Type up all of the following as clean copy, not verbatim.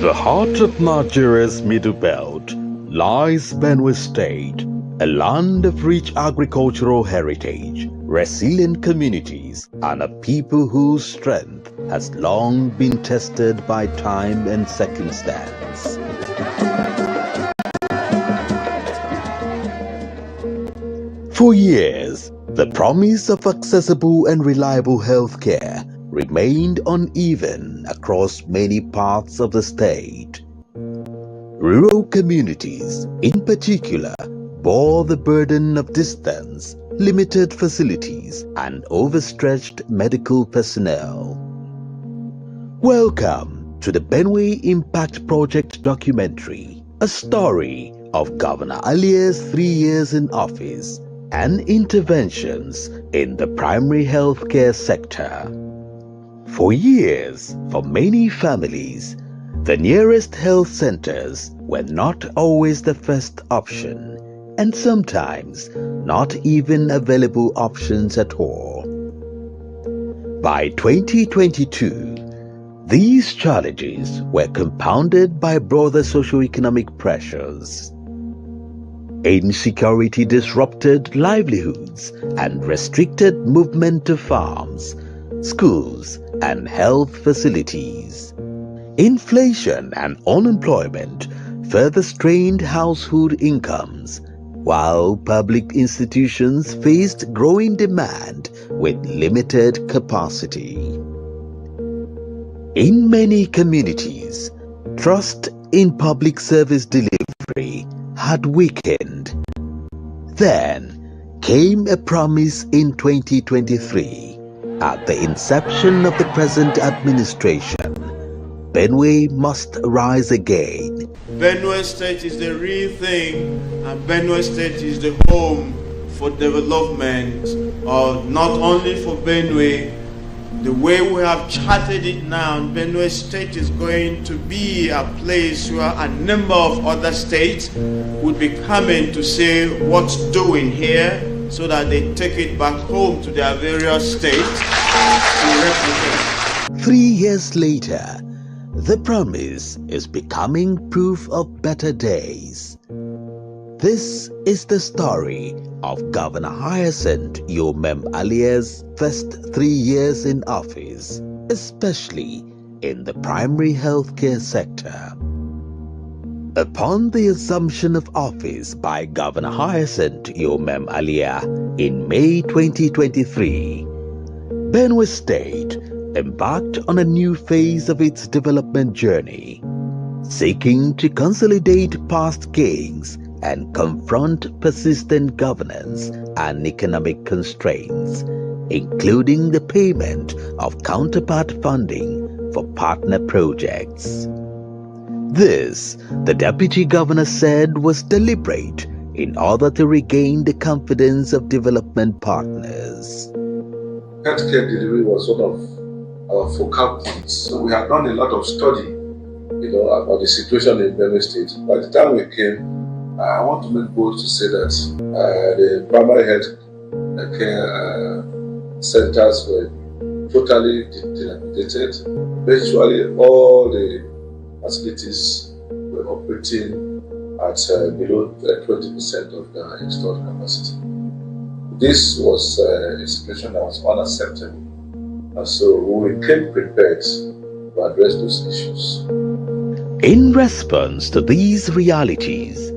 the heart of Nigeria's Middle Belt lies Benue State, a land of rich agricultural heritage, resilient communities, and a people whose strength has long been tested by time and circumstance. For years, the promise of accessible and reliable healthcare remained uneven across many parts of the state. Rural communities, in particular, bore the burden of distance, limited facilities, and overstretched medical personnel. Welcome to the Benue Impact Project documentary, a story of Governor Alia's 3 years in office and interventions in the primary healthcare sector. For years, for many families, the nearest health centers were not always the first option, and sometimes not even available options at all. By 2022, these challenges were compounded by broader socio-economic pressures. Insecurity disrupted livelihoods and restricted movement to farms, schools, and health facilities. Inflation and unemployment further strained household incomes, while public institutions faced growing demand with limited capacity. In many communities, trust in public service delivery had weakened. Then came a promise in 2023 at the inception of the present administration. Benue must rise again. Benue State is the real thing, and Benue State is the home for development, not only for Benue. The way we have charted it now, Benue State is going to be a place where a number of other states would be coming to say what's doing here, so that they take it back home to their various states to replicate. 3 years later, the promise is becoming proof of better days. This is the story of Governor Hyacinth Yomem Alia's first 3 years in office, especially in the primary healthcare sector. Upon the assumption of office by Governor Hyacinth Yomem Alia in May 2023, Benue State embarked on a new phase of its development journey, seeking to consolidate past gains and confront persistent governance and economic constraints, including the payment of counterpart funding for partner projects. This, the Deputy Governor said, was deliberate in order to regain the confidence of development partners. Healthcare delivery was one of our focal points. So we had done a lot of study, about the situation in Benue State. By the time we came, I want to make bold to say that the primary health care centers were totally dilapidated. Virtually all the facilities were operating at below 20% of their installed capacity. This was a situation that was unacceptable, and so we came prepared to address those issues. In response to these realities,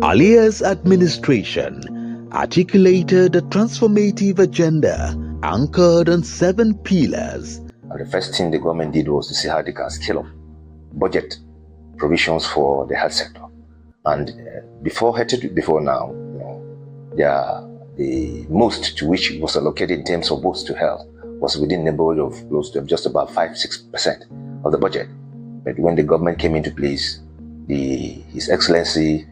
Alia's administration articulated a transformative agenda anchored on 7 pillars. And the first thing the government did was to see how they can scale up budget provisions for the health sector. And before now, the most to which was allocated in terms of boosts to health was within the neighborhood of close to just about 5-6% of the budget. But when the government came into place, His Excellency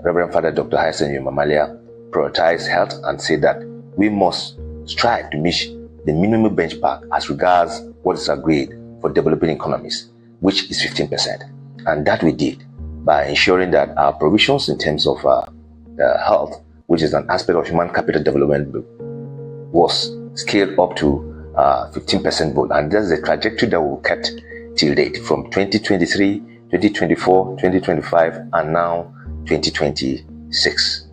Reverend Father Dr. Hyacinth Yomem Alia prioritized health and said that we must strive to meet the minimum benchmark as regards what is agreed for developing economies, which is 15%. And that we did by ensuring that our provisions in terms of health, which is an aspect of human capital development, was scaled up to 15% bold. And that's the trajectory that we kept till date from 2023 2024, 2025, and now 2026.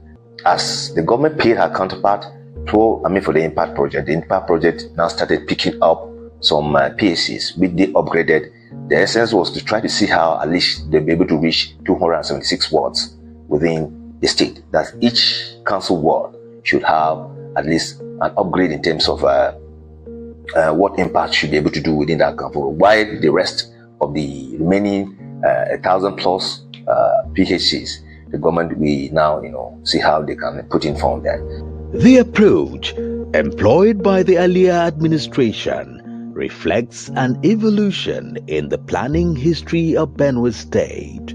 As the government paid her counterpart for the impact project now started picking up some PACs, which they upgraded. The essence was to try to see how at least they'll be able to reach 276 wards within the state. That each council ward should have at least an upgrade in terms of what impact should be able to do within that council, while the rest of the remaining 1,000 plus PHCs, the government will now see how they can put in form that. The approach employed by the earlier administration reflects an evolution in the planning history of Benue State.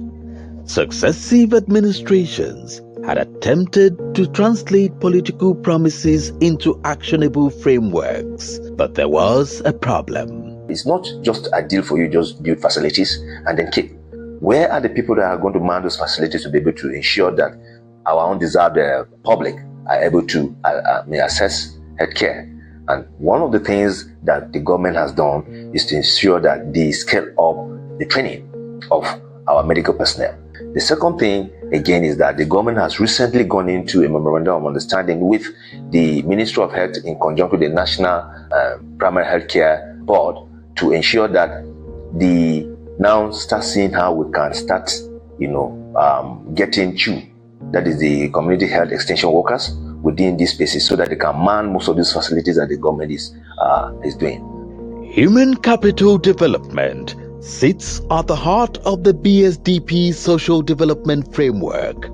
Successive administrations had attempted to translate political promises into actionable frameworks, but there was a problem. It's not just ideal for you just build facilities and then keep. Where are the people that are going to man those facilities to be able to ensure that our undeserved public are able to access healthcare? And one of the things that the government has done is to ensure that they scale up the training of our medical personnel. The second thing, again, is that the government has recently gone into a memorandum of understanding with the Ministry of Health in conjunction with the National Primary Healthcare Board to ensure that they now start seeing how we can start, getting that is the community health extension workers within these spaces so that they can man most of these facilities that the government is doing. Human capital development sits at the heart of the BSDP social development framework,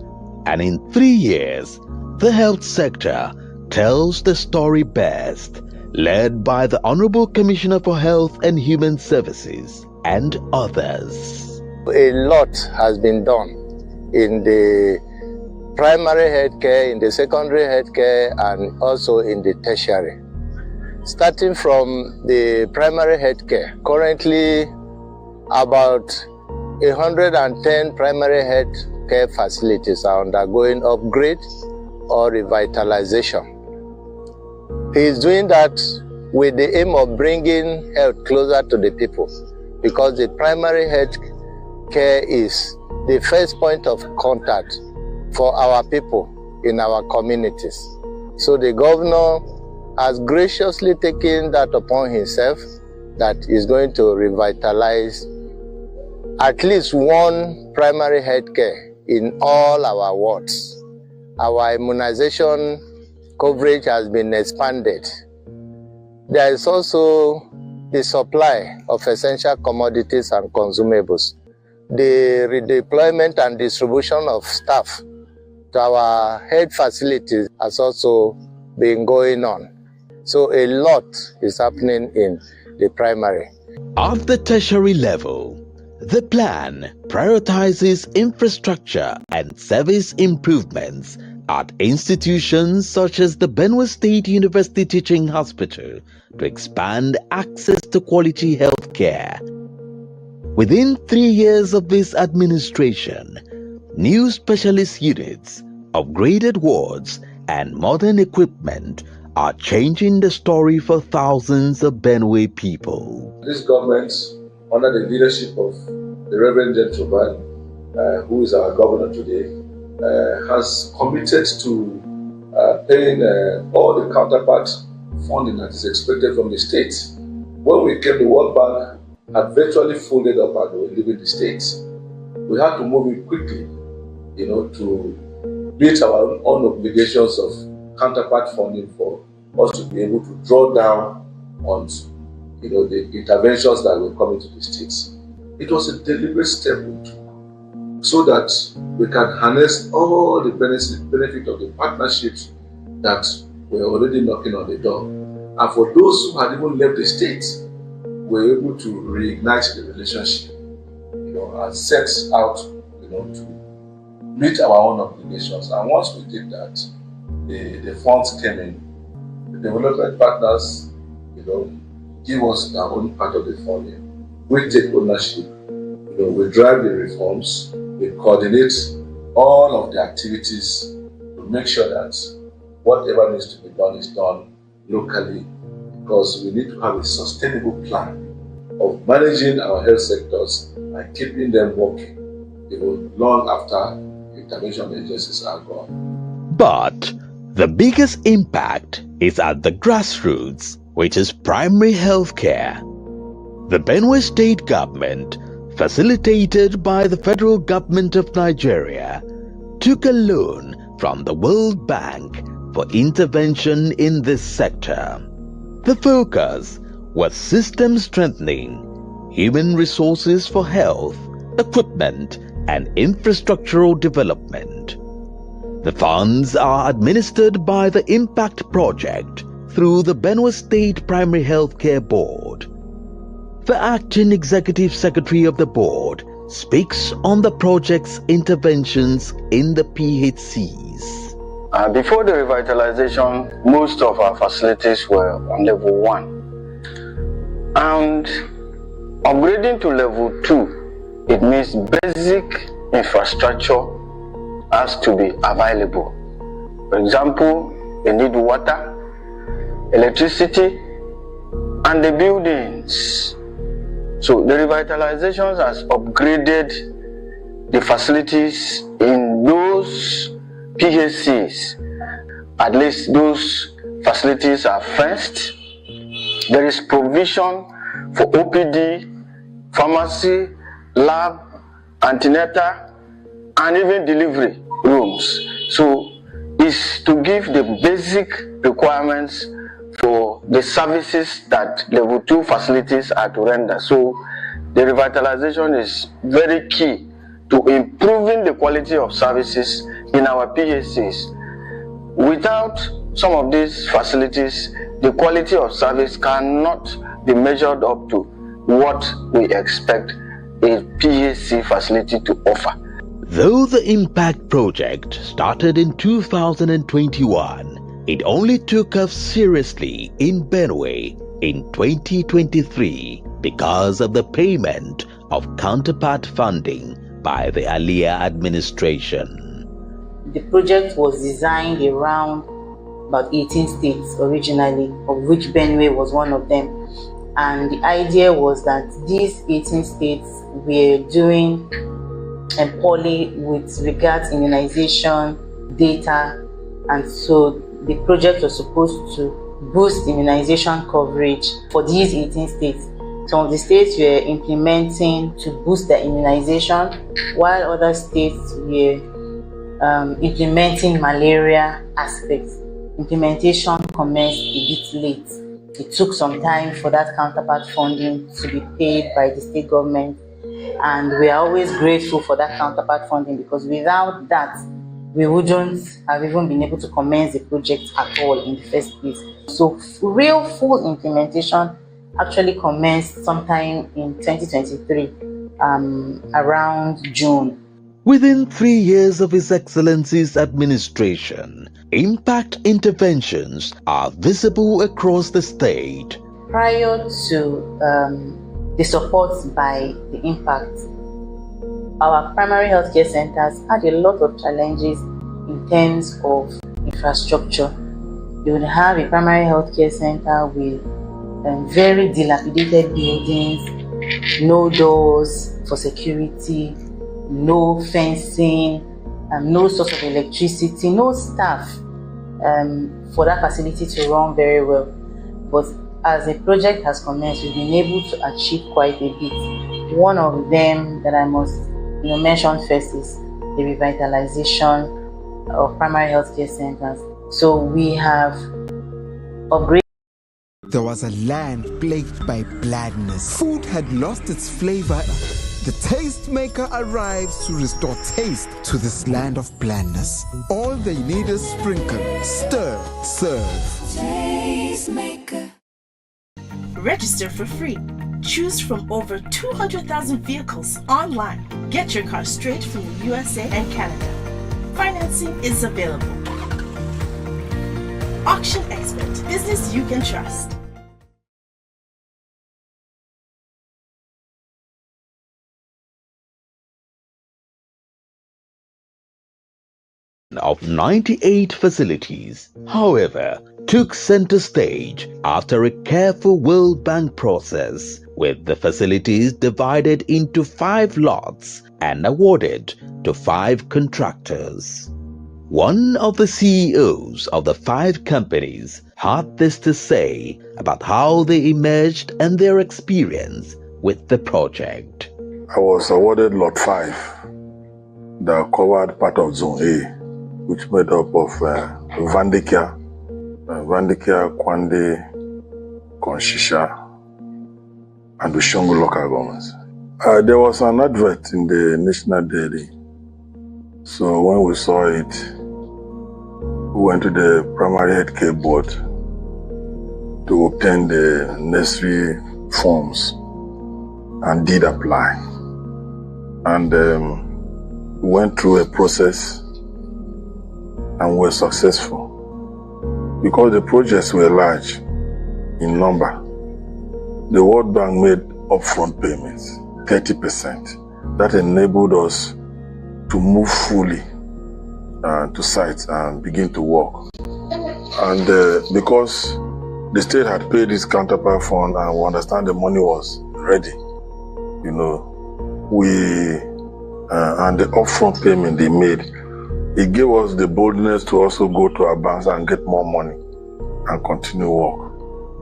and in 3 years, the health sector tells the story best, led by the Honorable Commissioner for Health and Human Services and others. A lot has been done in the primary healthcare, in the secondary healthcare, and also in the tertiary. Starting from the primary healthcare, currently about 110 primary healthcare facilities are undergoing upgrade or revitalization. He is doing that with the aim of bringing health closer to the people, because the primary health care is the first point of contact for our people in our communities. So the governor has graciously taken that upon himself, that is going to revitalize at least one primary health care in all our wards. Our immunization coverage has been expanded. There is also the supply of essential commodities and consumables. The redeployment and distribution of staff to our health facilities has also been going on. So a lot is happening in the primary. At the tertiary level, the plan prioritizes infrastructure and service improvements at institutions such as the Benue State University Teaching Hospital to expand access to quality health care. Within 3 years of this administration, new specialist units, upgraded wards, and modern equipment are changing the story for thousands of Benue people. This government, under the leadership of the Reverend Gentleman, who is our governor today, has committed to paying all the counterpart funding that is expected from the state. When we came, the World Bank had virtually folded up and were leaving the states. We had to move in quickly, to meet our own obligations of counterpart funding for us to be able to draw down on, the interventions that were coming to the states. It was a deliberate step we took so that we can harness all the benefit of the partnerships that were already knocking on the door. And for those who had even left the states, we were able to reignite the relationship, and set out, to meet our own obligations. And once we did that, the funds came in. The development partners, give us our own part of the funding. We take ownership. We drive the reforms. We coordinate all of the activities to make sure that whatever needs to be done is done locally, because we need to have a sustainable plan of managing our health sectors and keeping them working even long after intervention agencies are gone. But the biggest impact is at the grassroots, which is primary health care. The Benue state government, facilitated by the federal government of Nigeria, took a loan from the World Bank for intervention in this sector. The focus was system strengthening, human resources for health, equipment, and infrastructural development. The funds are administered by the Impact Project through the Benue State Primary Healthcare Board. The Acting Executive Secretary of the Board speaks on the project's interventions in the PHCs. Before the revitalization, most of our facilities were on level 1. And upgrading to level 2, it means basic infrastructure has to be available. For example, they need water, electricity, and the buildings. So the revitalizations has upgraded the facilities in those PHCs. At least those facilities are fenced. There is provision for OPD, pharmacy, lab, antenatal, and even delivery rooms. So it's to give the basic requirements for the services that level 2 facilities are to render. So the revitalization is very key to improving the quality of services in our PHCs. Without some of these facilities, the quality of service cannot be measured up to what we expect a PHC facility to offer. Though the Impact Project started in 2021, it only took off seriously in Benue in 2023 because of the payment of counterpart funding by the earlier administration. The project was designed around about 18 states originally, of which Benue was one of them. And the idea was that these 18 states were doing poorly with regards immunization data, and so the project was supposed to boost immunization coverage for these 18 states. Some of the states were implementing to boost their immunization, while other states were implementing malaria aspects. Implementation commenced a bit late. It took some time for that counterpart funding to be paid by the state government, and we are always grateful for that counterpart funding, because without that, we wouldn't have even been able to commence the project at all in the first place. So real full implementation actually commenced sometime in 2023, around June. Within 3 years of His Excellency's administration, impact interventions are visible across the state. Prior to the support by the impact, our primary healthcare centers had a lot of challenges in terms of infrastructure. You would have a primary healthcare center with very dilapidated buildings, no doors for security, no fencing, no source of electricity, no staff for that facility to run very well. But as the project has commenced, we've been able to achieve quite a bit. One of them that I must mention first is the revitalization of primary healthcare centers. So we have upgraded. There was a land plagued by blandness. Food had lost its flavor. The tastemaker arrives to restore taste to this land of blandness. All they need is sprinkle, stir, serve. Tastemaker. Register for free. Choose from over 200,000 vehicles online. Get your car straight from the USA and Canada. Financing is available. Auction Expert, business you can trust. Of 98 facilities, however, took center stage after a careful World Bank process with the facilities divided into 5 lots and awarded to 5 contractors. One of the CEOs of the 5 companies had this to say about how they emerged and their experience with the project. I was awarded Lot 5 that covered part of Zone A, which made up of Vandikia, Kwande, Konshisha, and the Shongo local governments. There was an advert in the National Daily. So when we saw it, we went to the Primary Healthcare Board to obtain the necessary forms and did apply. And we went through a process and were successful. Because the projects were large in number, the World Bank made upfront payments, 30%. That enabled us to move fully to sites and begin to work. And because the state had paid its counterpart fund and we understand the money was ready, you know, and the upfront payment they made, it gave us the boldness to also go to our banks and get more money and continue work.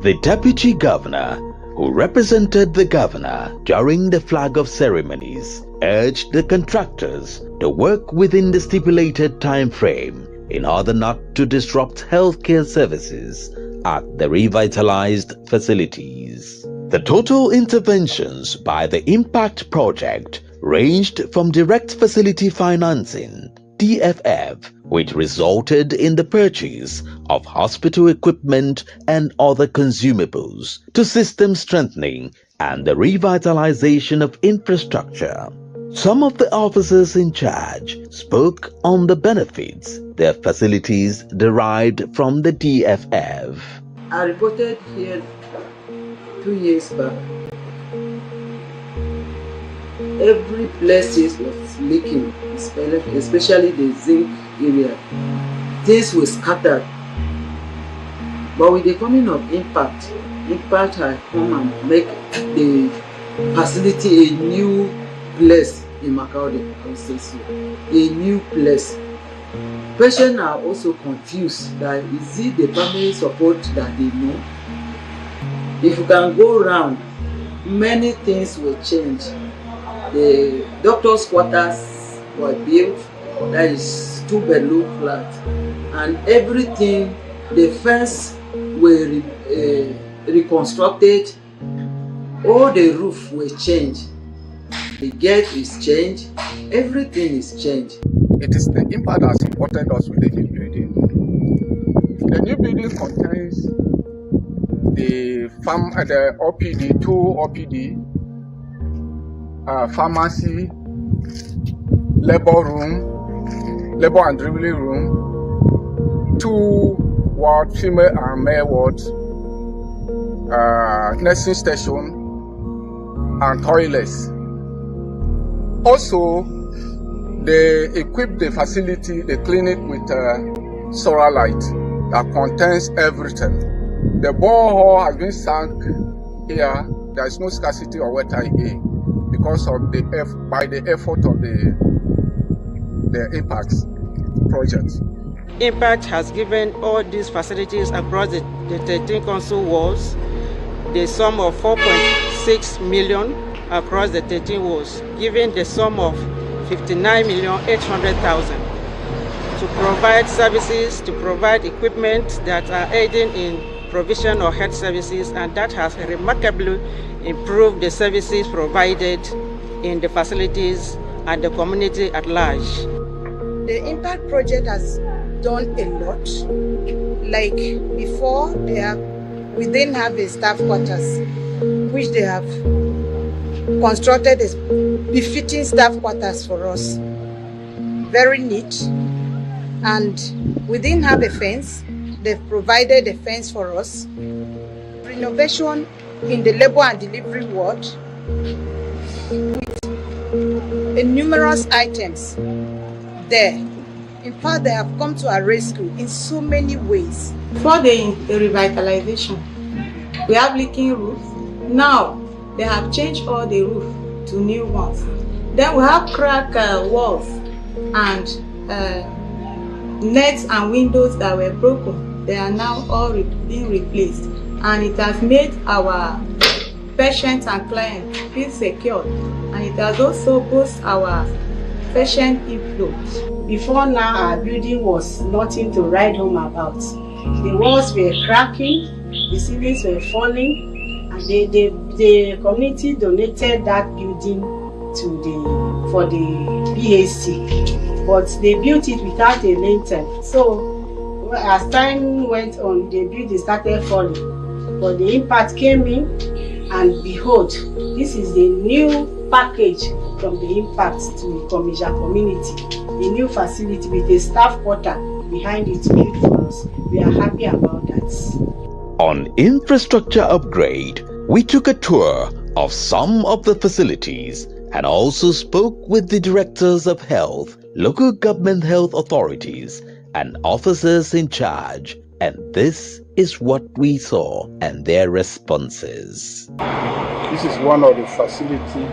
The deputy governor, who represented the governor during the flag-off ceremonies, urged the contractors to work within the stipulated time frame in order not to disrupt healthcare services at the revitalized facilities. The total interventions by the Impact Project ranged from direct facility financing, DFF, which resulted in the purchase of hospital equipment and other consumables, to system strengthening and the revitalization of infrastructure. Some of the officers in charge spoke on the benefits their facilities derived from the DFF. I reported here 2 years back. Every place was leaking, especially the zinc area. Things were scattered. But with the coming of Impact had come and make the facility a new place in Macaulay, I would say so. A new place. Patients are also confused that is it the family support that they know? If you can go around, many things will change. The doctor's quarters were built, that is 2-bedroom flat, and everything, the fence were reconstructed, all the roof will change, the gate is changed, everything is changed. It is the Impact that supported us with the new building. The new building contains the OPD, 2 OPD, pharmacy, labor and delivery room, 2 ward, female and male wards, nursing station, and toilets. Also, they equipped the facility, the clinic, with solar light that contains everything. The borehole has been sunk here. There is no scarcity of water again because of the effort of the Impact project. Impact has given all these facilities across the 13 council wards the sum of 4.6 million across the 13 wards, giving the sum of 59,800,000 to provide services, to provide equipment that are aiding in provision of health services, and that has remarkably improved the services provided in the facilities and the community at large. The Impact project has done a lot. Like before, we didn't have a staff quarters, which they have constructed as befitting staff quarters for us. Very neat. And we didn't have a fence. They've provided a fence for us. Renovation in the labor and delivery ward with numerous items there. In fact, they have come to our rescue in so many ways. For the revitalization, we have leaking roofs. Now, They have changed all the roof to new ones. Then we have cracked walls and nets and windows that were broken. They are now all being replaced, and it has made our patients and clients feel secure, and it has also boosted our patient inflow. Before now, our building was nothing to write home about. The walls were cracking, the ceilings were falling, and the community donated that building for the BAC, but they built it without a lintel. So as time went on, the building started falling, but the impact came in, and behold, this is the new package from the impact to Commissioner community, a new facility with a staff quarter behind it built for us. We are happy about that. On infrastructure upgrade, we took a tour of some of the facilities and also spoke with the directors of health, local government health authorities, and officers in charge. And this is what we saw and their responses. This is one of the facilities.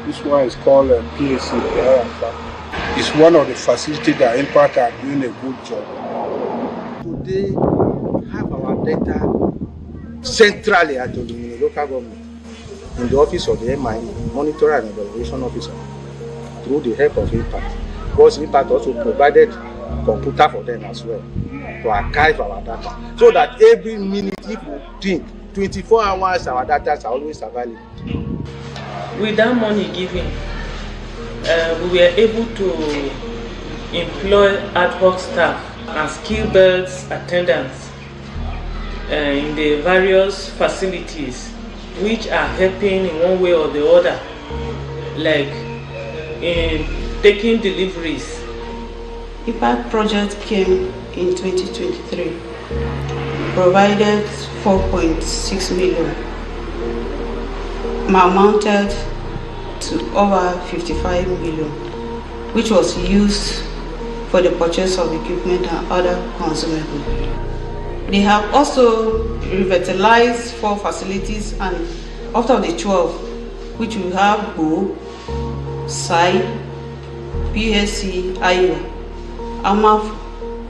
This one is called PAC. It's one of the facilities that Impact are doing a good job. Today, we have our data centrally at the local government, in the office of the MIE, Monitor and Evaluation Officer, through the help of Impact. Because Impact also provided computer for them as well to archive our data, so that every minute, if we think 24 hours, our data are always available. With that money given, we were able to employ ad hoc staff and skill belts attendants in the various facilities, which are helping in one way or the other, like in taking deliveries. IPAC project came in 2023, provided 4.6 million, amounted to over 55 million, which was used for the purchase of equipment and other consumables. They have also revitalized 4 facilities, and out of the 12, which we have BO, SAI, PSC, IO, AMAF,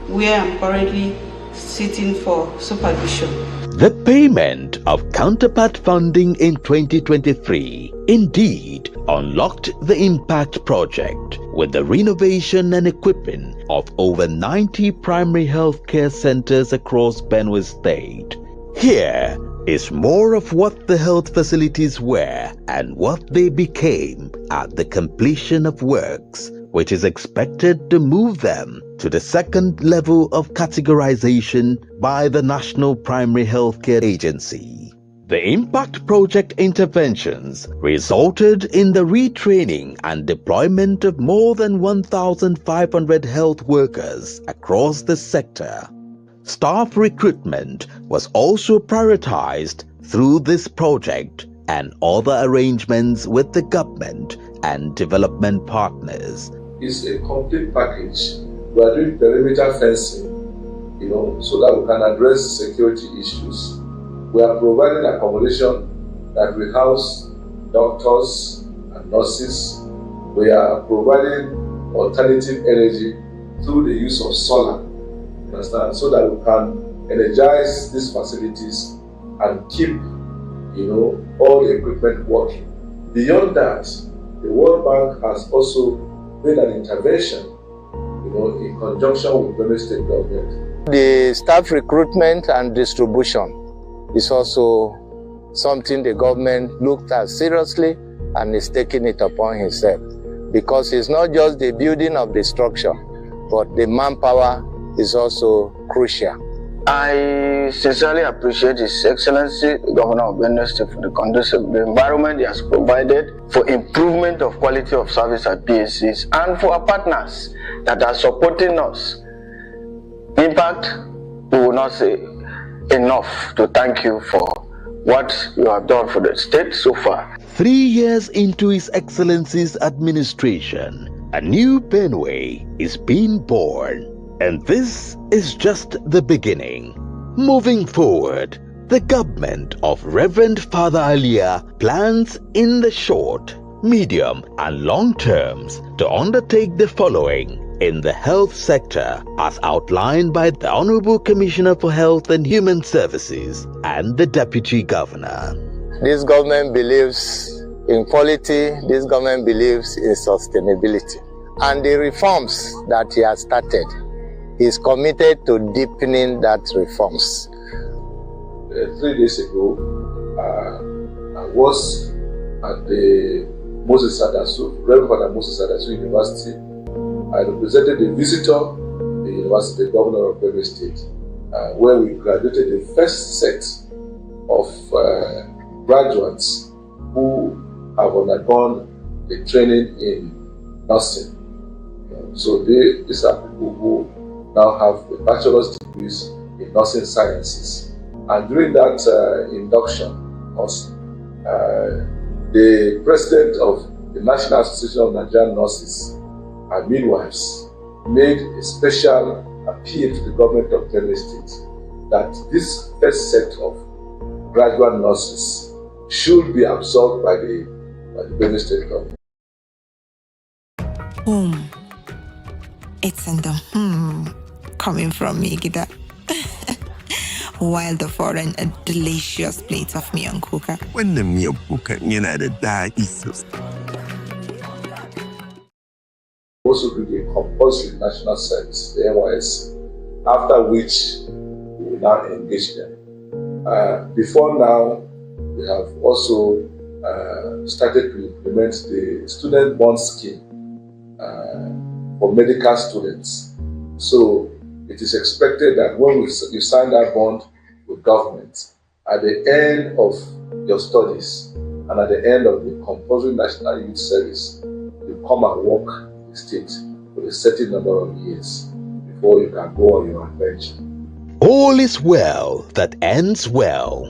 where I'm currently sitting for supervision. The payment of counterpart funding in 2023 indeed unlocked the Impact project with the renovation and equipping of over 90 primary health care centers across Benue State. Here is more of what the health facilities were and what they became at the completion of works, which is expected to move them to the second level of categorization by the National Primary Healthcare Agency. The Impact Project interventions resulted in the retraining and deployment of more than 1,500 health workers across the sector. Staff recruitment was also prioritized through this project and other arrangements with the government and development partners. It's a complete package. We are doing perimeter fencing, so that we can address security issues. We are providing accommodation that will house doctors and nurses. We are providing alternative energy through the use of solar, so that we can energize these facilities and keep, all the equipment working. Beyond that, the World Bank has also made an intervention, in conjunction with Benue State government. The staff recruitment and distribution is also something the government looked at seriously and is taking it upon himself, because it's not just the building of the structure, but the manpower is also crucial. I sincerely appreciate His Excellency, the Governor of Benue State, for the conducive environment he has provided for improvement of quality of service at PSCs, and for our partners that are supporting us. Impact, we will not say enough to thank you for what you have done for the state so far. 3 years into His Excellency's administration, a new Benue is being born. And this is just the beginning. Moving forward, The government of Reverend Father Alia plans in the short, medium and long terms to undertake the following in the health sector as outlined by the Honorable Commissioner for Health and Human Services and the Deputy Governor. This government believes in quality, this government believes in sustainability. And the reforms that he has started, he is committed to deepening that reforms. 3 days ago, I was at the Moses Adasu, Reverend Father Moses Adasu University. I represented the visitor, the university, the governor of Benue State, where we graduated the first set of graduates who have undergone the training in nursing. So these are people who now have the bachelor's degrees in nursing sciences. And during that induction, also, the president of the National Association of Nigerian Nurses and Midwives made a special appeal to the government of Benue State that this first set of graduate nurses should be absorbed by the Benue State government. It's in the coming from me, Gida. While the foreign a delicious plate of miyan kuka. Wannan miyan kuka yana da daɗi sosai. Also do the compulsory national service, the NYSC, after which we will now engage them. Before now, we have also started to implement the student bond scheme for medical students. So it is expected that when you sign that bond with government, at the end of your studies and at the end of the compulsory national youth service, you come and work state for a certain number of years before you can go on your adventure. All is well that ends well.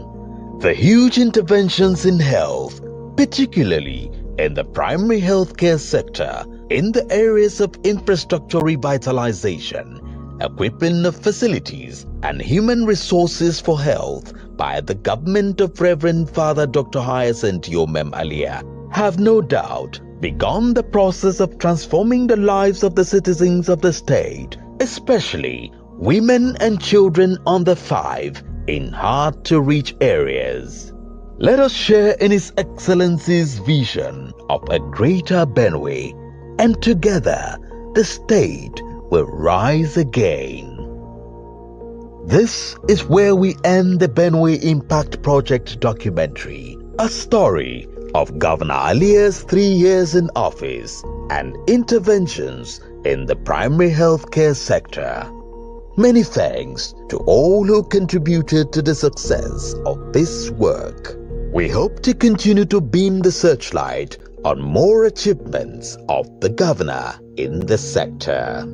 The huge interventions in health, particularly in the primary healthcare sector, in the areas of infrastructure revitalization, equipping of facilities, and human resources for health by the government of Reverend Father Dr. Hyacinth Yomem Alia have no doubt begun the process of transforming the lives of the citizens of the state, especially women and children under 5 in hard-to-reach areas. Let us share in His Excellency's vision of a greater Benue, and together the state will rise again. This is where we end the Benue Impact Project documentary, a story of Governor Alia's 3 years in office and interventions in the primary healthcare sector. Many thanks to all who contributed to the success of this work. We hope to continue to beam the searchlight on more achievements of the governor in the sector.